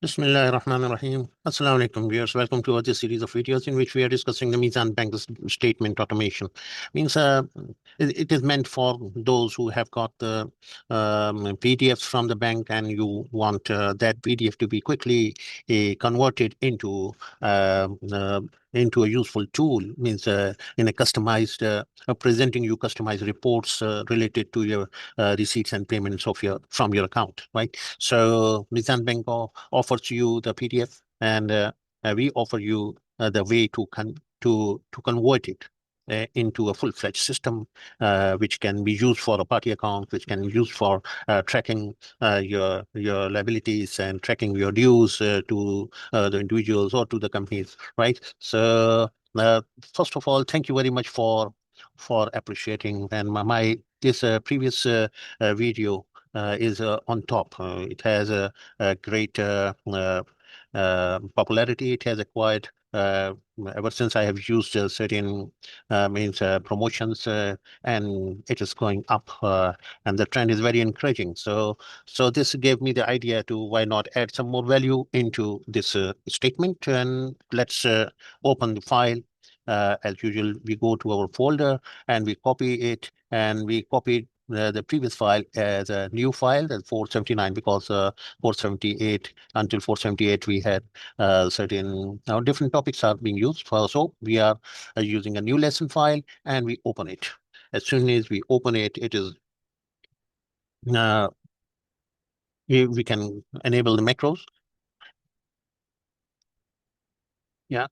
Bismillah ar-Rahman ar-Rahim. Assalamu alaikum, viewers. Welcome to this series of videos in which we are discussing the Meezan Bank statement automation. Means it is meant for those who have got the PDFs from the bank and you want that PDF to be quickly converted into a useful tool. Means in a customized presenting you customized reports related to your receipts and payments of your from your account, right? So Meezan Bank offers you the PDF, and we offer you the way to convert it into a full-fledged system, which can be used for a party account, which can be used for tracking your liabilities and tracking your dues to the individuals or to the companies, right? So first of all, thank you very much for appreciating. And my this previous video is on top. It has a great popularity. It has acquired ever since I have used certain means promotions, and it is going up, and the trend is very encouraging. So this gave me the idea to why not add some more value into this statement, and let's open the file. As usual, we go to our folder and we copy it, and we copy the previous file as a new file, that's 479, because 478 until 478 we had certain different topics are being used for. So we are using a new lesson file and we open it. As soon as we open it, it is uh, we can enable the macros. Yeah.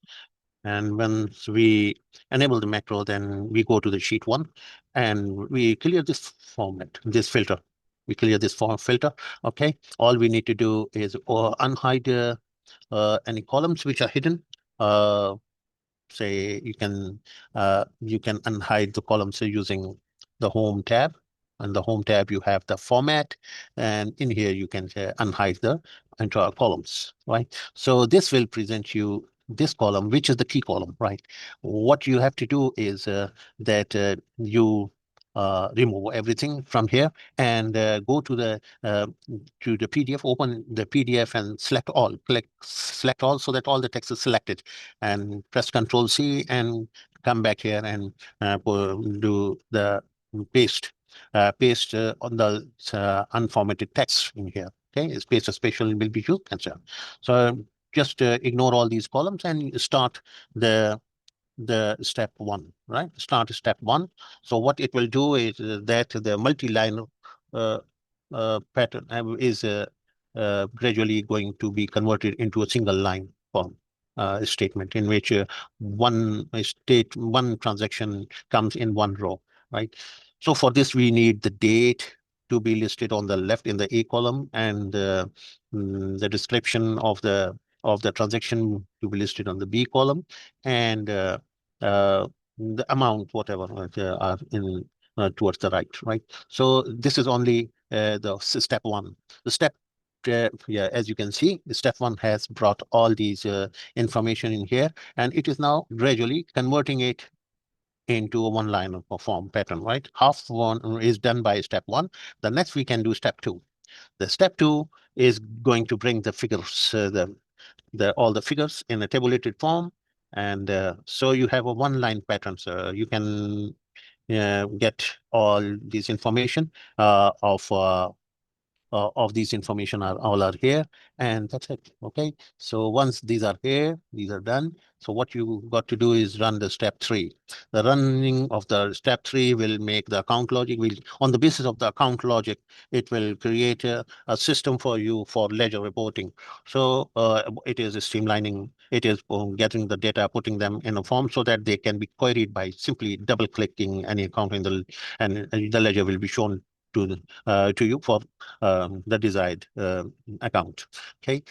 And once we enable the macro, then we go to the sheet one and we clear this format, this filter. We clear this form filter. Okay. All we need to do is unhide any columns which are hidden. Uh, Say you can unhide the columns using the home tab. On the home tab, you have the format, and in here you can unhide the entire columns, right? So this will present you this column, which is the key column, right? What you have to do is that you remove everything from here and go to the PDF, open the PDF and select all, click select all so that all the text is selected, and press Control C and come back here and do the paste on the unformatted text in here. Okay, space special will be used and so on. So just ignore all these columns and start the step one, right? Start step one. So what it will do is that the multi-line uh, pattern is gradually going to be converted into a single line form statement in which one transaction comes in one row, right? So for this, we need the date to be listed on the left in the A column, and the description of the transaction to be listed on the B column, and the amount, whatever are in towards the right, right? So this is only the step one. The step, yeah, as you can see, step one has brought all these information in here, and it is now gradually converting it into a one line of form pattern, right? Half one is done by step one. The next we can do step two. The step two is going to bring the figures, the all the figures in a tabulated form, and so you have a one line pattern. So you can get all this information of these information are all are here, and that's it. Okay, so once these are here, these are done. So what you got to do is run the step three. The running of the step three will make the account logic. Will On the basis of the account logic, it will create a system for you for ledger reporting. So it is streamlining. It is getting the data, putting them in a form so that they can be queried by simply double clicking any account in the, and the ledger will be shown to you for the desired account. Okay,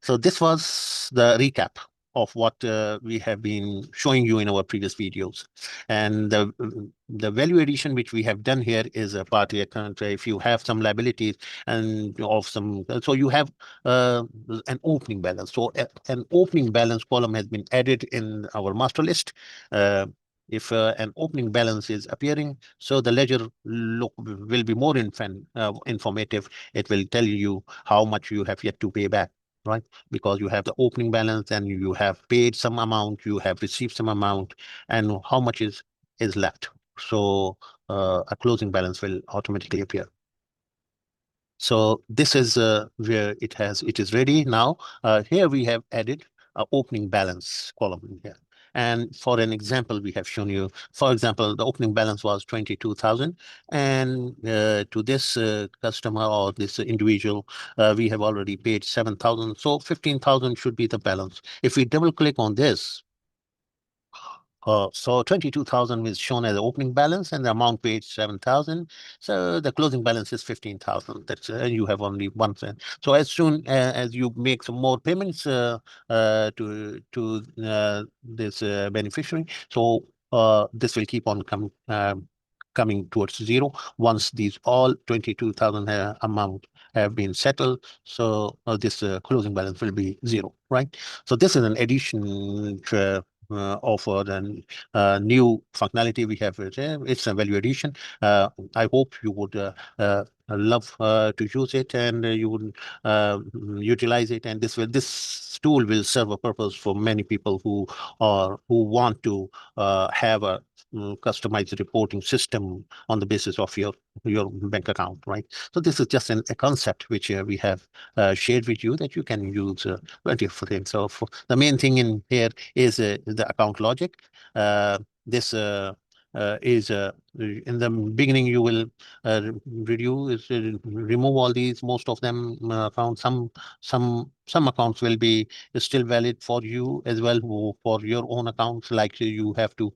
so this was the recap of what we have been showing you in our previous videos, and the value addition which we have done here is a party account. If you have some liabilities and of some, so you have an opening balance. So an opening balance column has been added in our master list. If an opening balance is appearing, so the ledger look will be more informative. It will tell you how much you have yet to pay back, right? Because you have the opening balance and you have paid some amount, you have received some amount, and how much is left. So a closing balance will automatically appear. So this is where it is ready now. Here we have added a opening balance column in here. And for an example, we have shown you, for example, the opening balance was 22,000. And to this customer or this individual, we have already paid 7,000. So 15,000 should be the balance. If we double click on this, so 22,000 is shown as the opening balance and the amount paid 7,000. So the closing balance is 15,000. That's you have only 1 cent. So as soon as you make some more payments to this beneficiary, so this will keep on coming towards zero once these all 22,000 amount have been settled. So this closing balance will be zero, right? So this is an addition offered and new functionality we have. It's a value addition. I hope you would love to use it and you would utilize it. And this tool will serve a purpose for many people who want to have a customized reporting system on the basis of your bank account, right? So this is just a concept which we have shared with you that you can use plenty of things. So the main thing in here is the account logic. This is in the beginning you will reduce remove all these, most of them accounts. Some accounts will be still valid for you as well, for your own accounts, like you have to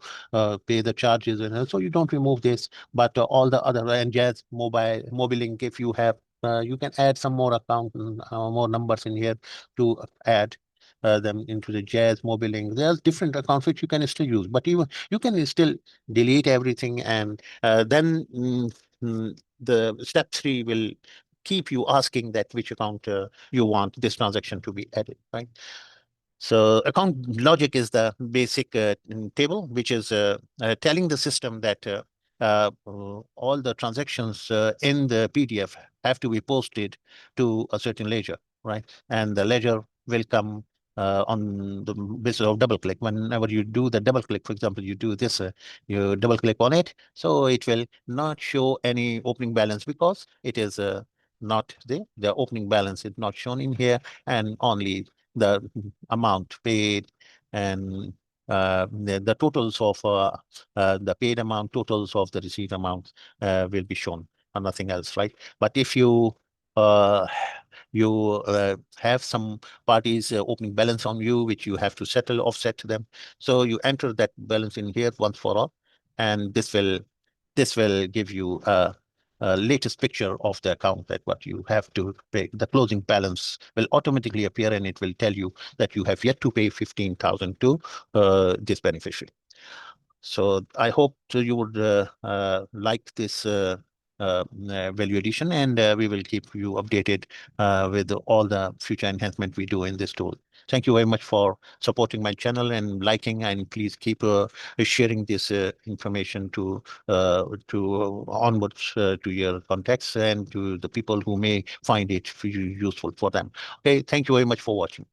pay the charges, and so you don't remove this. But all the other, and Jazz mobile link, if you have you can add some more account, more numbers in here to add them into the Jazz mobile link. There's different accounts which you can still use, but even you can still delete everything, and then the step 3 will keep you asking that which account you want this transaction to be added, right? So account logic is the basic table, which is telling the system that all the transactions in the PDF have to be posted to a certain ledger, right? And the ledger will come on the basis of double click. Whenever you do the double click, for example, you do this, you double click on it, so it will not show any opening balance because it is not the opening balance is not shown in here, and only the amount paid and the totals of the paid amount, totals of the received amounts will be shown, and nothing else, right? But if you uh, have some parties opening balance on you, which you have to settle, offset to them. So you enter that balance in here once for all, and this will give you a latest picture of the account that what you have to pay. The closing balance will automatically appear, and it will tell you that you have yet to pay 15,000 to this beneficiary. So I hope you would like this value addition, and we will keep you updated with all the future enhancement we do in this tool. Thank you very much for supporting my channel and liking, and please keep sharing this information to onwards to your contacts and to the people who may find it useful for them. Okay, thank you very much for watching.